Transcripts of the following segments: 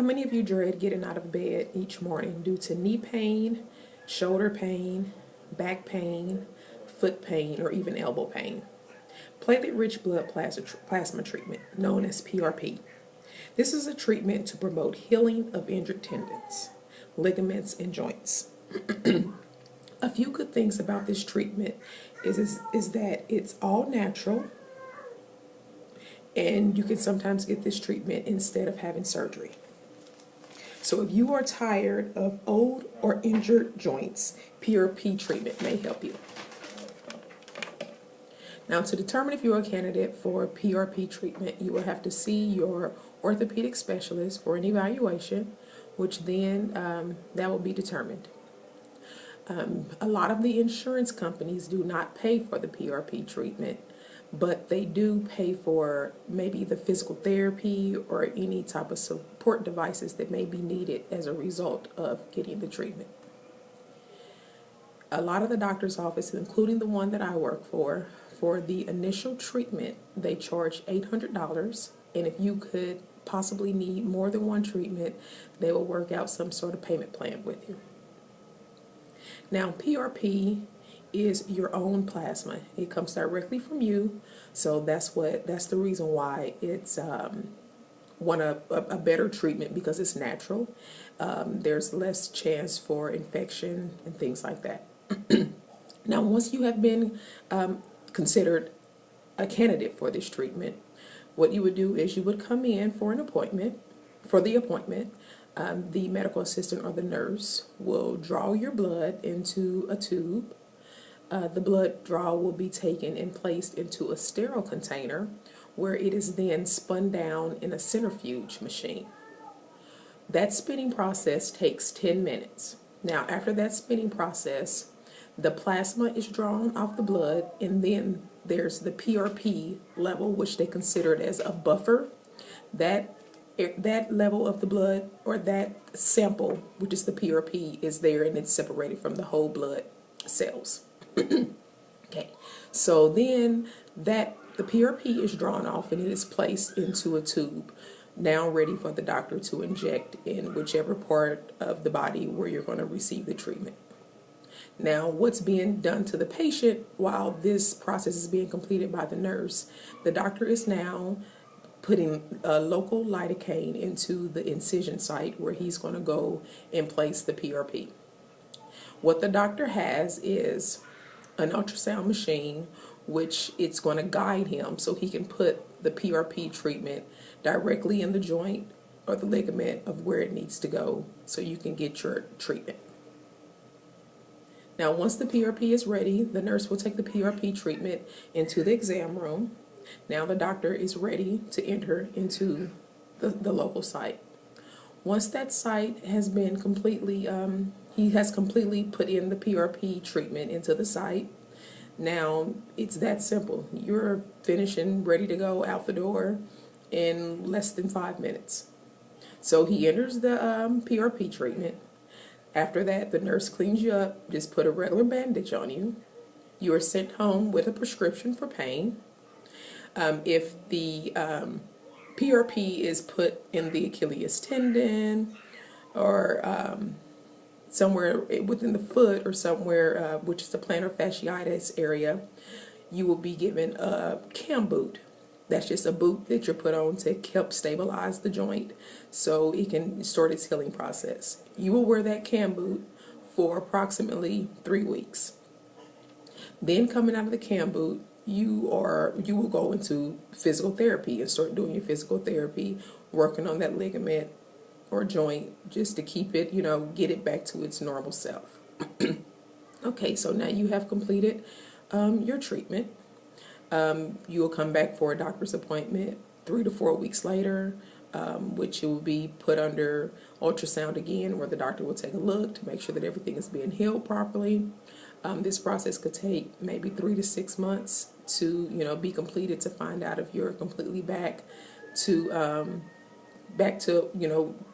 How many of you dread getting out of bed each morning due to knee pain, shoulder pain, back pain, foot pain, or even elbow pain? Platelet-rich blood plasma treatment, known as PRP. This is a treatment to promote healing of injured tendons, ligaments, and joints. A few good things about this treatment is that it's all natural, and you can sometimes get this treatment instead of having surgery. So if you are tired of old or injured joints, PRP treatment may help you. Now, to determine if you're a candidate for PRP treatment, you will have to see your orthopedic specialist for an evaluation, which then that will be determined. A lot of the insurance companies do not pay for the PRP treatment, but they do pay for maybe the physical therapy or any type of support devices that may be needed as a result of getting the treatment. A lot of the doctor's offices, including the one that I work for the initial treatment, they charge $800, and if you could possibly need more than one treatment, they will work out some sort of payment plan with you. Now, PRP is your own plasma. It comes directly from you, so that's the reason why it's a better treatment, because it's natural. There's less chance for infection and things like that. Now, once you have been considered a candidate for this treatment, what you would do is you would come in for an appointment. For the appointment, the medical assistant or the nurse will draw your blood into a tube. The blood draw will be taken and placed into a sterile container where it is then spun down in a centrifuge machine. That spinning process takes 10 minutes. Now, after that spinning process, the plasma is drawn off the blood, and then there's the PRP level, which they consider it as a buffer. That level of the blood, or that sample, which is the PRP, is there, and it's separated from the whole blood cells. Okay, so then the PRP is drawn off and it is placed into a tube, now ready for the doctor to inject in whichever part of the body where you're going to receive the treatment. Now, what's being done to the patient while this process is being completed by the nurse, the doctor is now putting a local lidocaine into the incision site where he's going to go and place the PRP. What the doctor has is an ultrasound machine, which it's going to guide him so he can put the PRP treatment directly in the joint or the ligament of where it needs to go so you can get your treatment. Now, once the PRP is ready, the nurse will take the PRP treatment into the exam room. Now the doctor is ready to enter into the local site. Once that site has been completely, he has completely put in the PRP treatment into the site. Now it's that simple. You're finished and ready to go out the door in less than 5 minutes. So he enters the PRP treatment. After that, the nurse cleans you up, just put a regular bandage on you. You are sent home with a prescription for pain. If the PRP is put in the Achilles tendon or somewhere within the foot or somewhere, which is the plantar fasciitis area, you will be given a cam boot. That's just a boot that you're put on to help stabilize the joint so it can start its healing process. You will wear that cam boot for approximately 3 weeks. Then coming out of the cam boot, you will go into physical therapy and start doing your physical therapy, working on that ligament or joint just to keep it, get it back to its normal self. Okay, so now you have completed your treatment. You will come back for a doctor's appointment 3 to 4 weeks later, which you will be put under ultrasound again, where the doctor will take a look to make sure that everything is being healed properly. This process could take maybe 3 to 6 months to be completed, to find out if you're completely back to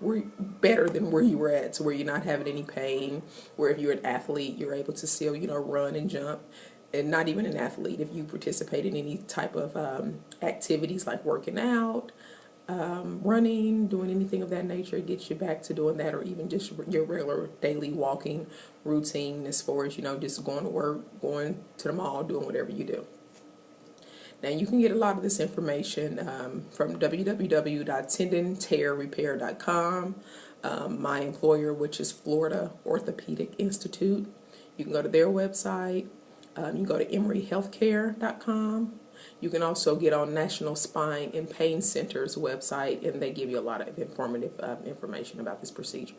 where better than where you were at, to where you're not having any pain, where if you're an athlete you're able to still run and jump. And not even an athlete, if you participate in any type of activities like working out, running, doing anything of that nature, it gets you back to doing that, or even just your regular daily walking routine as far as, just going to work, going to the mall, doing whatever you do. Now, you can get a lot of this information from www.tendontearrepair.com. My employer, which is Florida Orthopedic Institute, you can go to their website. You can go to emoryhealthcare.com. You can also get on National Spine and Pain Center's website, and they give you a lot of informative information about this procedure.